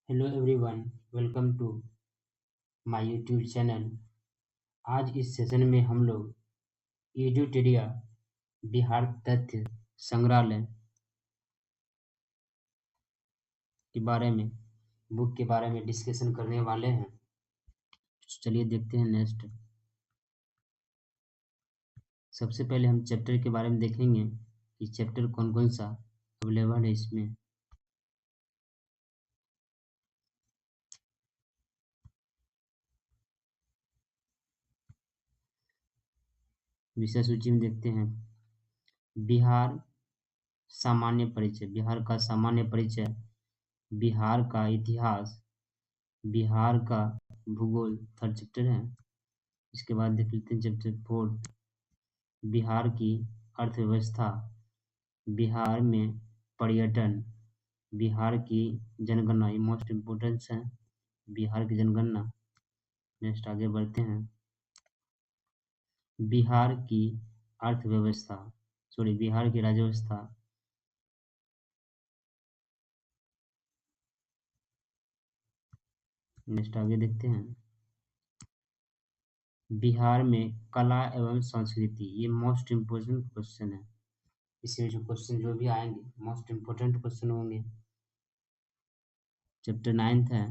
Hello everyone, welcome to my YouTube channel. आज इस session में हम लोग एडुटेरिया बिहार तथ्य संग्रहालय के बारे में बुक के बारे में डिस्कशन करने वाले हैं। चलिए देखते हैं नेक्स्ट। सबसे पहले हम चैप्टर के बारे में देखेंगे कि चैप्टर कौन कौन सा अवेलेबल है इसमें। विषय सूची में देखते हैं बिहार सामान्य परिचय, बिहार का सामान्य परिचय, बिहार का इतिहास, बिहार का भूगोल थर्ड चैप्टर है। इसके बाद देख लेते हैं चैप्टर 4 बिहार की अर्थव्यवस्था, बिहार में पर्यटन, बिहार की जनगणना, ये मोस्ट इम्पोर्टेंट है बिहार की जनगणना। नेक्स्ट आगे बढ़ते हैं बिहार की अर्थव्यवस्था, बिहार की राज्य व्यवस्था। नेक्स्ट आगे देखते हैं बिहार में कला एवं संस्कृति, ये मोस्ट इम्पोर्टेंट क्वेश्चन है। इसमें जो क्वेश्चन जो भी आएंगे मोस्ट इम्पोर्टेंट क्वेश्चन होंगे। चैप्टर 9 है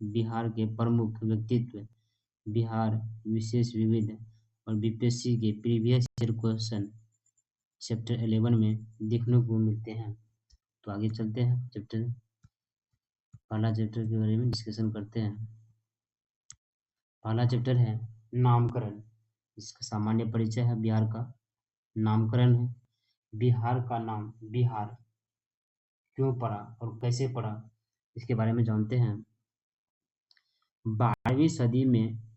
बिहार के प्रमुख व्यक्तित्व, बिहार विशेष विविध और बीपीएससी के प्रीवियस ईयर क्वेश्चन चैप्टर 11 में देखने को मिलते हैं। तो आगे चलते हैं पहला चैप्टर के बारे में डिस्कशन करते हैं। पहला चैप्टर है नामकरण। इसका सामान्य परिचय है बिहार का, नामकरण है। बिहार का नाम बिहार क्यों पड़ा और कैसे पड़ा, इसके बारे में जानते हैं। 12वीं सदी में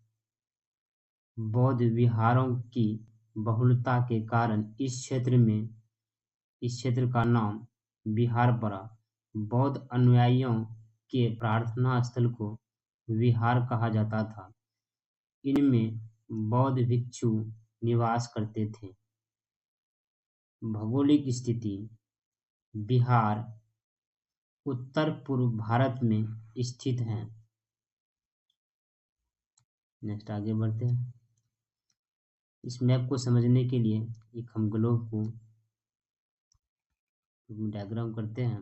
बौद्ध विहारों की बहुलता के कारण इस क्षेत्र का नाम बिहार पड़ा। बौद्ध अनुयायियों के प्रार्थना स्थल को विहार कहा जाता था। इनमें बौद्ध भिक्षु निवास करते थे। भौगोलिक स्थिति, बिहार उत्तर पूर्व भारत में स्थित है। नेक्स्ट आगे बढ़ते हैं। इस मैप को समझने के लिए एक हम ग्लोब को डायग्राम करते हैं।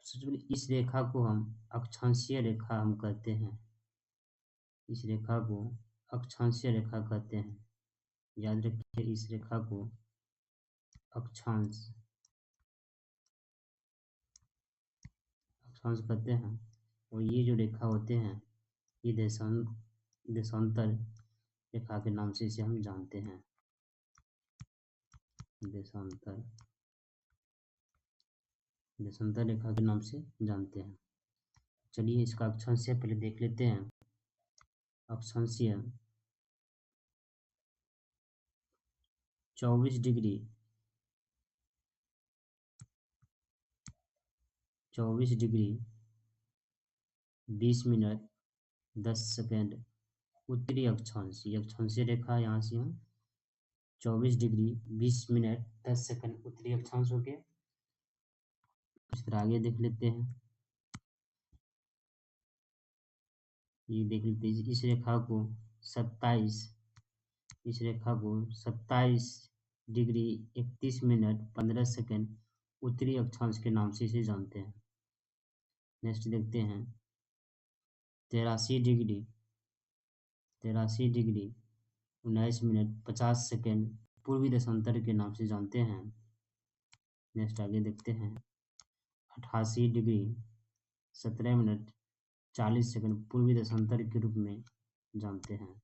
सबसे पहले इस रेखा को हम अक्षांशीय रेखा हम कहते हैं। इस रेखा को अक्षांशीय रेखा कहते हैं। याद रखिए इस रेखा को अक्षांश कहते हैं। और ये जो रेखा होते हैं ये देशांतर रेखा के नाम से इसे हम जानते हैं। देशांतर रेखा के नाम से जानते हैं। चलिए इसका अक्षांशीय पहले देख लेते हैं। अक्षांशीय 24 डिग्री 20 मिनट 10 सेकेंड उत्तरी अक्षांश, ये अक्षांशीय रेखा यहाँ से हम 24 डिग्री 20 मिनट 10 सेकेंड उत्तरी अक्षांश हो गया। इस तरह आगे देख लेते हैं। ये देख लेते हैं इस रेखा को 27 डिग्री 31 मिनट 15 सेकेंड उत्तरी अक्षांश के नाम से इसे जानते हैं। नेक्स्ट देखते हैं 83 डिग्री 19 मिनट 50 सेकेंड पूर्वी देशांतर के नाम से जानते हैं। नेक्स्ट आगे देखते हैं 88 डिग्री 17 मिनट 40 सेकेंड पूर्वी देशांतर के रूप में जानते हैं।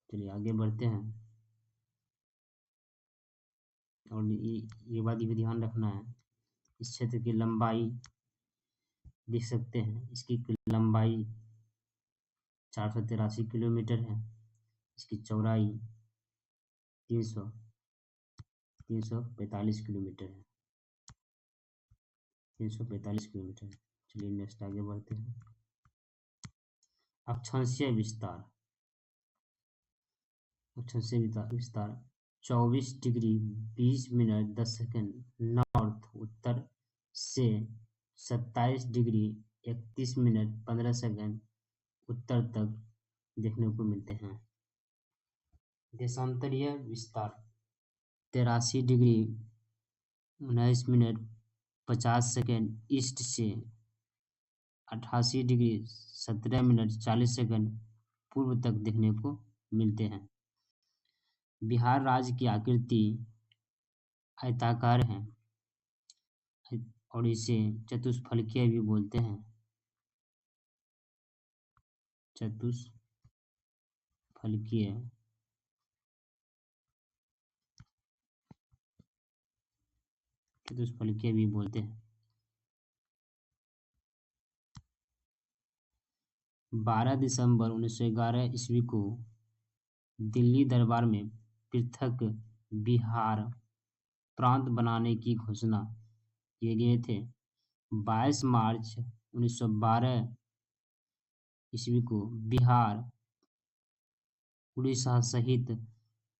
चलिए आगे बढ़ते हैं। और ये बात भी ध्यान रखना है, इस क्षेत्र की लंबाई देख सकते हैं। इसकी लंबाई 483 किलोमीटर है। इसकी चौड़ाई 345 किलोमीटर है। 345 किलोमीटर। चलिए नेक्स्ट आगे बढ़ते हैं। अक्षांशीय विस्तार 24 डिग्री 20 मिनट 10 सेकेंड नॉर्थ उत्तर से 27 डिग्री 31 मिनट 15 सेकंड उत्तर तक देखने को मिलते हैं। देशांतरीय विस्तार 83 डिग्री 19 मिनट 50 सेकंड ईस्ट से 88 डिग्री 17 मिनट 40 सेकंड पूर्व तक देखने को मिलते हैं। बिहार राज्य की आकृति आयताकार है और इसे चतुष्फलकीय भी बोलते हैं। चतुष्फलकीय भी बोलते हैं। 12 दिसंबर 1911 ईस्वी को दिल्ली दरबार में पृथक बिहार प्रांत बनाने की घोषणा किए गए थे। 22 मार्च 1912 ईस्वी को बिहार उड़ीसा सहित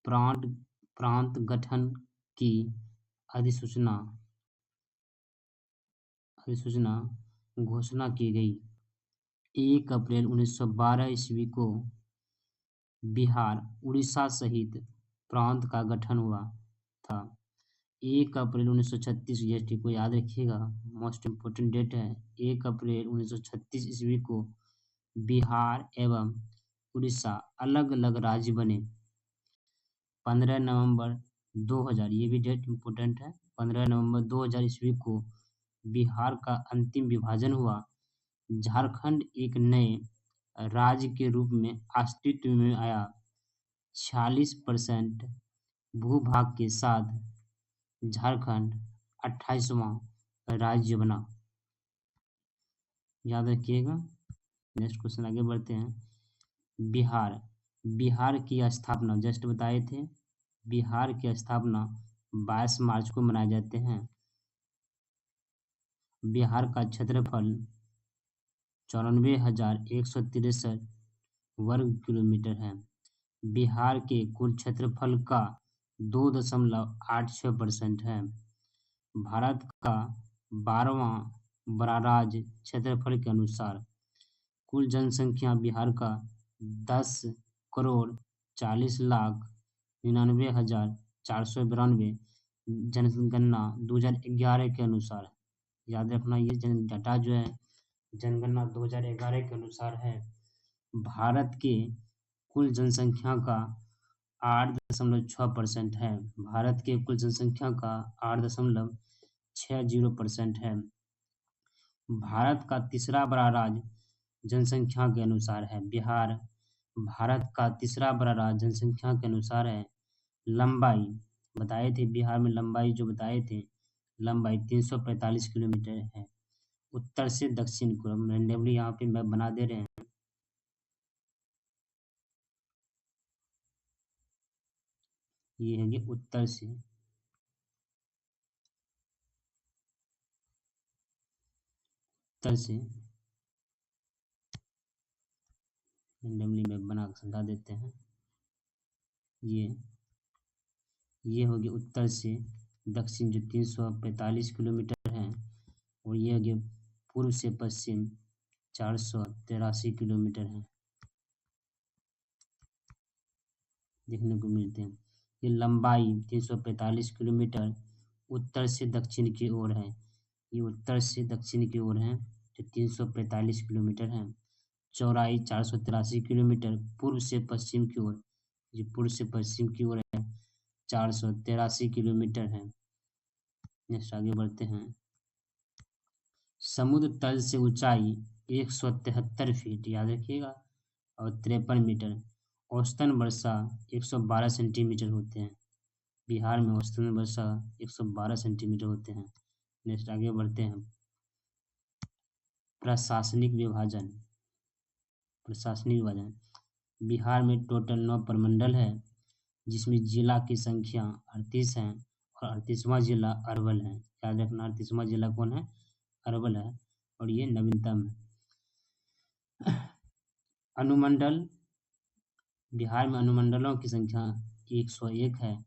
प्रांत गठन की अधिसूचना घोषणा की गई। 1 अप्रैल 1912 ईस्वी को बिहार उड़ीसा सहित प्रांत का गठन हुआ था। 1 अप्रैल 1936 जीएसटी को याद रखिएगा, मोस्ट इम्पोर्टेंट डेट है। 1 अप्रैल 1936 ईस्वी को बिहार एवं उड़ीसा अलग अलग राज्य बने। 15 नवंबर 2000, ये भी डेट इम्पोर्टेंट है। 15 नवंबर 2000 ईस्वी को बिहार का अंतिम विभाजन हुआ। झारखंड एक नए राज्य के रूप में अस्तित्व में आया। 46% भूभाग के साथ झारखंड 28वां राज्य बना। याद रखिएगा। नेक्स्ट क्वेश्चन आगे बढ़ते हैं। बिहार की स्थापना जस्ट बताए थे। बिहार की स्थापना 22 मार्च को मनाए जाते हैं। बिहार का क्षेत्रफल 94,163 वर्ग किलोमीटर है। बिहार के कुल क्षेत्रफल का 2.86% है। भारत का 12वां बड़ा राज्य क्षेत्रफल के अनुसार। कुल जनसंख्या बिहार का 10,40,99,492 जनगणना 2011 के अनुसार। याद रखना, ये डाटा जो है जनगणना 2011 के अनुसार है। भारत के कुल जनसंख्या का 8.6% है। भारत के कुल जनसंख्या का 8.60% है। भारत का तीसरा बड़ा राज्य जनसंख्या के अनुसार है। बिहार भारत का तीसरा बड़ा राज्य जनसंख्या के अनुसार है। लंबाई बताए थे, बिहार में लंबाई जो बताए थे, लंबाई 345 किलोमीटर है। उत्तर से दक्षिण को हम रेंडमली यहाँ पे मैप बना दे रहे हैं। ये है कि उत्तर से रेंडमली मैप बना कर समझा देते हैं। ये होगी उत्तर से दक्षिण जो 345 किलोमीटर है, और ये होगी पूर्व से पश्चिम 483 किलोमीटर है देखने को मिलते हैं। ये लंबाई 345 किलोमीटर उत्तर से दक्षिण की ओर है। ये उत्तर से दक्षिण की ओर है जो 345 किलोमीटर है। चौड़ाई 483 किलोमीटर पूर्व से पश्चिम की ओर, ये पूर्व से पश्चिम की ओर है, 483 किलोमीटर है। नेक्स्ट आगे बढ़ते हैं। समुद्र तल से ऊंचाई 173 फीट, याद रखिएगा, और 53 मीटर। औसतन वर्षा 112 सेंटीमीटर होते हैं। बिहार में औसतन वर्षा 112 सेंटीमीटर होते हैं। नेक्स्ट आगे बढ़ते हैं। प्रशासनिक विभाजन बिहार में टोटल 9 प्रमंडल है, जिसमें जिला की संख्या 38 है और 38वां जिला अरवल है। याद रखना, 38वां जिला कौन है? अरवल है, और ये नवीनतम है। अनुमंडल बिहार में अनुमंडलों की संख्या 101 है।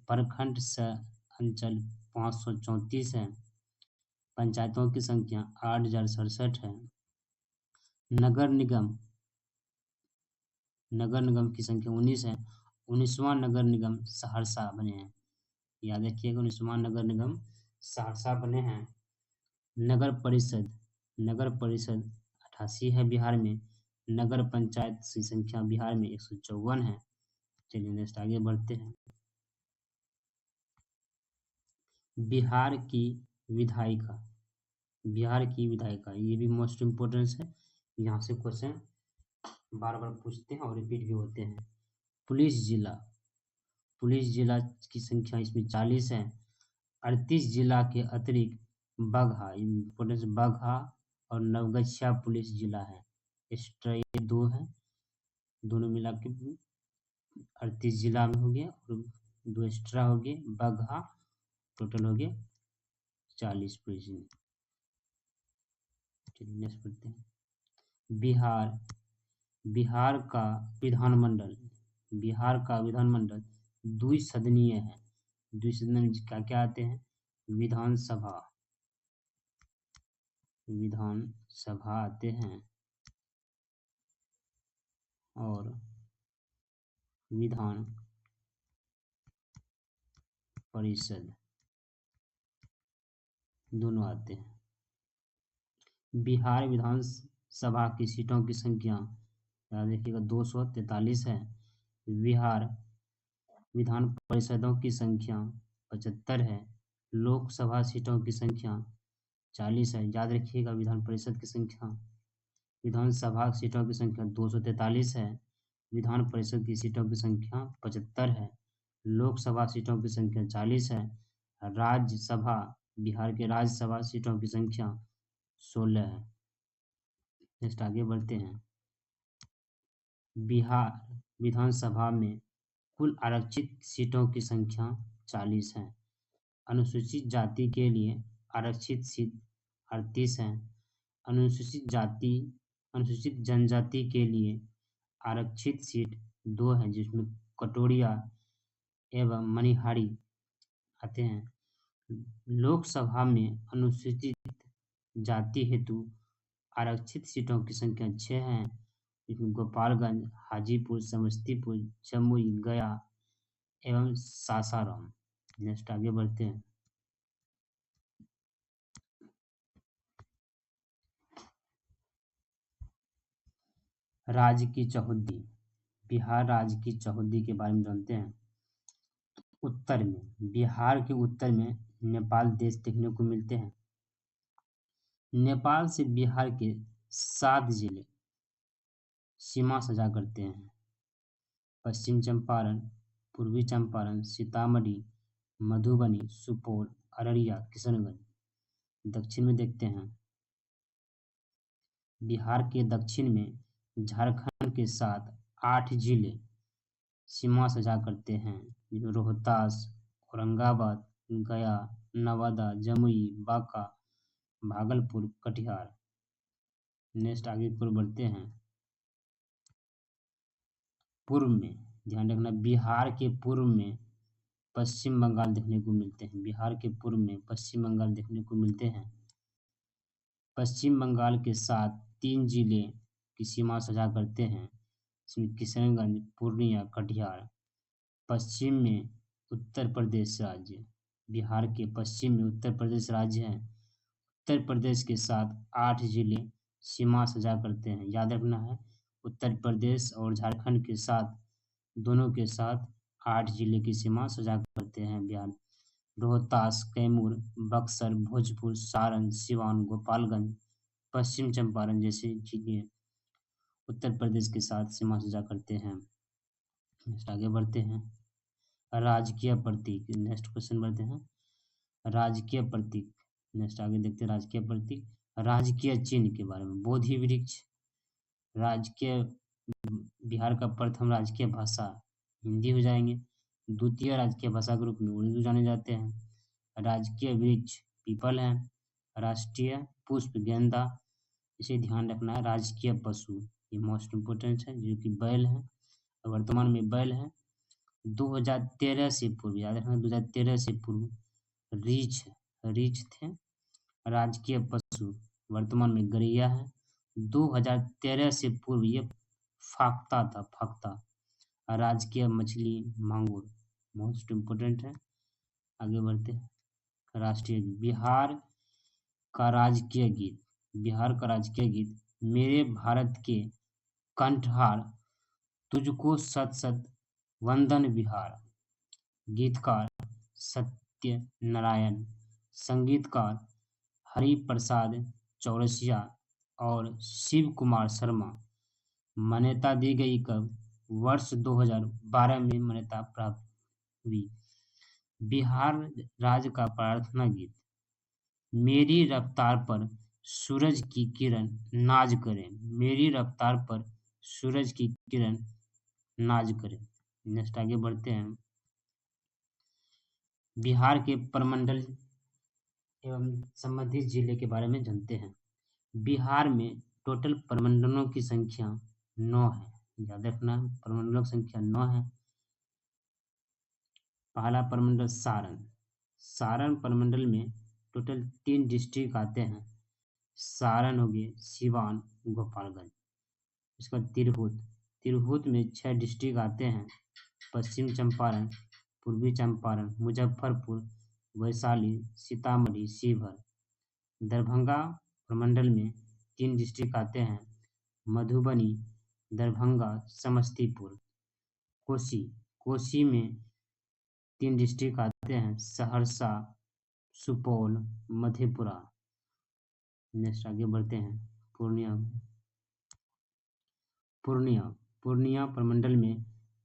प्रखंड सह अंचल 534 है। पंचायतों की संख्या 8,067 है। नगर निगम की संख्या 19 है। 19वां नगर निगम सहरसा बने हैं। याद रखिएगा, 19वां नगर निगम सहरसा बने हैं। नगर परिषद 88 है बिहार में। नगर पंचायत की संख्या बिहार में 154 है। चलिए नेक्स्ट आगे बढ़ते हैं। बिहार की विधायिका ये भी मोस्ट इम्पोर्टेंट है। यहाँ से क्वेश्चन बार बार पूछते हैं और रिपीट भी होते हैं। पुलिस जिला की संख्या इसमें 40 है। 38 जिला के अतिरिक्त बगहा और नवगछिया पुलिस जिला है। एक्स्ट्रा ये 2 है, दोनों मिला के 38 जिला में हो गया और 2 एक्स्ट्रा हो गए बगहा, टोटल हो गया 40 पुलिस जिले। चलिए नेक्स्ट पढ़ते हैं। बिहार का विधानमंडल द्विसदनीय है। द्विसदनीय में क्या क्या आते हैं? विधानसभा आते हैं और विधान परिषद दोनों आते हैं। बिहार विधानसभा की सीटों की संख्या याद रखिएगा 243 है। बिहार विधान परिषदों की संख्या 75 है। लोकसभा सीटों की संख्या 40 है। याद रखिएगा, विधानसभा सीटों की संख्या 243 है। विधान परिषद की सीटों की संख्या 75 है। लोकसभा सीटों की संख्या 40 है। बिहार के राज्यसभा सीटों की संख्या 16 है। नेक्स्ट आगे बढ़ते हैं। बिहार विधानसभा में कुल आरक्षित सीटों की संख्या 40 है। अनुसूचित जाति के लिए आरक्षित सीट 38 है। अनुसूचित जनजाति के लिए आरक्षित सीट 2 है, जिसमें कटोरिया एवं मनिहारी आते हैं। लोकसभा में अनुसूचित जाति हेतु आरक्षित सीटों की संख्या 6 है, जिसमें गोपालगंज, हाजीपुर, समस्तीपुर, जमुई, गया एवं सासाराम। नेक्स्ट आगे बढ़ते हैं। राज्य की चौहद्दी बिहार राज्य की चौहद्दी के बारे में जानते हैं। बिहार के उत्तर में नेपाल देश देखने को मिलते हैं। नेपाल से बिहार के 7 जिले सीमा साझा करते हैं। पश्चिम चंपारण, पूर्वी चंपारण, सीतामढ़ी, मधुबनी, सुपौल, अररिया, किशनगंज। दक्षिण में देखते हैं। बिहार के दक्षिण में झारखंड के साथ 8 जिले सीमा साझा करते हैं। रोहतास, औरंगाबाद, गया, नवादा, जमुई, बांका, भागलपुर, कटिहार। नेक्स्ट आगे की ओर बढ़ते हैं। पूर्व में ध्यान रखना, बिहार के पूर्व में पश्चिम बंगाल देखने को मिलते हैं। बिहार के पूर्व में पश्चिम बंगाल देखने को मिलते हैं। पश्चिम बंगाल के साथ 3 जिले की सीमा साझा करते हैं, इसमें किशनगंज, पूर्णिया, कटिहार। पश्चिम में उत्तर प्रदेश राज्य, बिहार के पश्चिम में उत्तर प्रदेश राज्य है। उत्तर प्रदेश के साथ 8 जिले सीमा साझा करते हैं। याद रखना है, उत्तर प्रदेश और झारखंड के साथ दोनों के साथ 8 जिले की सीमा साझा करते हैं बिहार। रोहतास, कैमूर, बक्सर, भोजपुर, सारण, सिवान, गोपालगंज, पश्चिम चंपारण जैसे जिले उत्तर प्रदेश के साथ सीमा साझा करते हैं। आगे बढ़ते हैं। राजकीय प्रतीक, नेक्स्ट क्वेश्चन बढ़ते हैं। राजकीय प्रतीक, नेक्स्ट आगे देखते हैं। राजकीय प्रतीक, राजकीय चिन्ह के बारे में। बोधि वृक्ष, राजकीय बिहार का प्रथम राजकीय भाषा हिंदी हो जाएंगे। द्वितीय राजकीय भाषा के रूप में उर्दू जाने जाते हैं। राजकीय वृक्ष पीपल है। राष्ट्रीय पुष्प गेंदा। इसे ध्यान रखना है। राजकीय पशु, ये मोस्ट इम्पोर्टेंट है, जो कि बैल है। वर्तमान में बैल है। 2013 से पूर्व, याद रखना 2013 से पूर्व रीछ थे। राजकीय पशु वर्तमान में गैया है। 2013 से पूर्व ये फाख्ता था, फाख्ता। राजकीय मछली मांगुर, मोस्ट इम्पोर्टेंट है। आगे बढ़ते हैं। राष्ट्रीय गीत, का राजकीय गीत बिहार का राजकीय गीत मेरे भारत के कंठहार तुझको सत सत वंदन बिहार। गीतकार सत्य नारायण, संगीतकार हरि प्रसाद चौरसिया और शिव कुमार शर्मा। मान्यता दी गई कब? वर्ष 2012 में मान्यता प्राप्त हुई। बिहार राज्य का प्रार्थना गीत मेरी रफ्तार पर सूरज की किरण नाज करे, मेरी रफ्तार पर सूरज की किरण नाज करे। नेक्स्ट आगे बढ़ते हैं। बिहार के प्रमंडल एवं संबंधित जिले के बारे में जानते हैं। बिहार में टोटल प्रमंडलों की संख्या 9 है। याद रखना, प्रमंडलों की संख्या 9 है। पहला प्रमंडल सारण। सारण प्रमंडल में टोटल 3 डिस्ट्रिक्ट आते हैं। सारण हो गए, सिवान, गोपालगंज। इसका तिरहुत, तिरहुत में 6 डिस्ट्रिक्ट आते हैं। पश्चिम चंपारण, पूर्वी चंपारण, मुजफ्फरपुर, वैशाली, सीतामढ़ी, शिवहर। दरभंगा प्रमंडल में 3 डिस्ट्रिक्ट आते हैं। मधुबनी, दरभंगा, समस्तीपुर। कोसी, कोसी में 3 डिस्ट्रिक्ट आते हैं। सहरसा, सुपौल, मधेपुरा। नेक्स्ट आगे बढ़ते हैं। पूर्णिया, पूर्णिया, पूर्णिया प्रमंडल में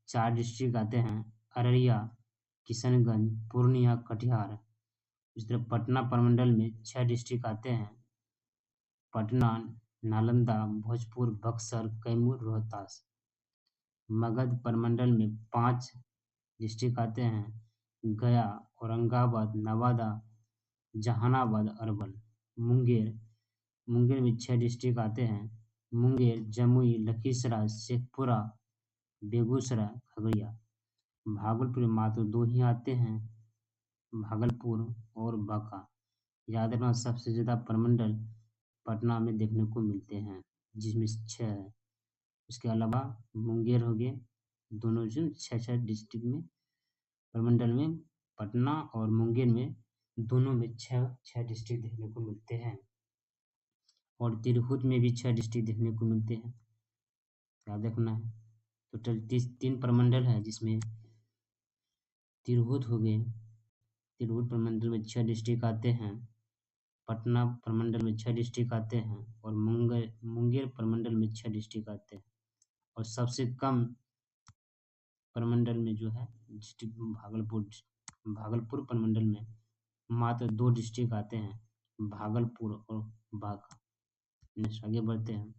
4 डिस्ट्रिक्ट आते हैं। अररिया, किशनगंज, पूर्णिया, कटिहार। इस तरह पटना प्रमंडल में 6 डिस्ट्रिक्ट आते हैं। पटना, नालंदा, भोजपुर, बक्सर, कैमूर, रोहतास। मगध प्रमंडल में 5 डिस्ट्रिक्ट आते हैं। गया, औरंगाबाद, नवादा, जहानाबाद, अरवल। मुंगेर, मुंगेर में 6 डिस्ट्रिक्ट आते हैं। मुंगेर, जमुई, लखीसराय, शेखपुरा, बेगूसराय, खगड़िया। भागलपुर में मात्र 2 ही आते हैं, भागलपुर और बांका। याद रखना, सबसे ज़्यादा प्रमंडल पटना में देखने को मिलते हैं, जिसमें 6 है। इसके अलावा मुंगेर हो गए, दोनों जो 6 डिस्ट्रिक्ट में प्रमंडल में पटना और मुंगेर में दोनों में 6 डिस्ट्रिक्ट देखने को मिलते हैं। और तिरहुत में भी 6 डिस्ट्रिक्ट देखने को मिलते हैं। याद रखना है। टोटल 3 प्रमंडल है, जिसमें तिरहुत हो गए, तिरहुत प्रमंडल में 6 डिस्ट्रिक्ट आते हैं। पटना प्रमंडल में 6 डिस्ट्रिक्ट आते हैं और मुंगेर प्रमंडल में 6 डिस्ट्रिक्ट आते हैं। और सबसे कम प्रमंडल में जो है डिस्ट्रिक्ट भागलपुर प्रमंडल में मात्र 2 डिस्ट्रिक्ट आते हैं, भागलपुर और बांका। नेक्स्ट आगे बढ़ते हैं।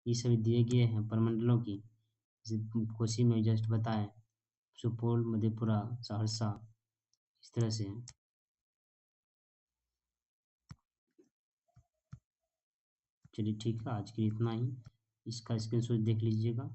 ये सभी दिए गए हैं प्रमंडलों की, कोसी में जस्ट बताएं, सुपौल, मधेपुरा, सहरसा, इस तरह से। चलिए ठीक है, आज के लिए इतना ही। इसका स्क्रीनशॉट देख लीजिएगा।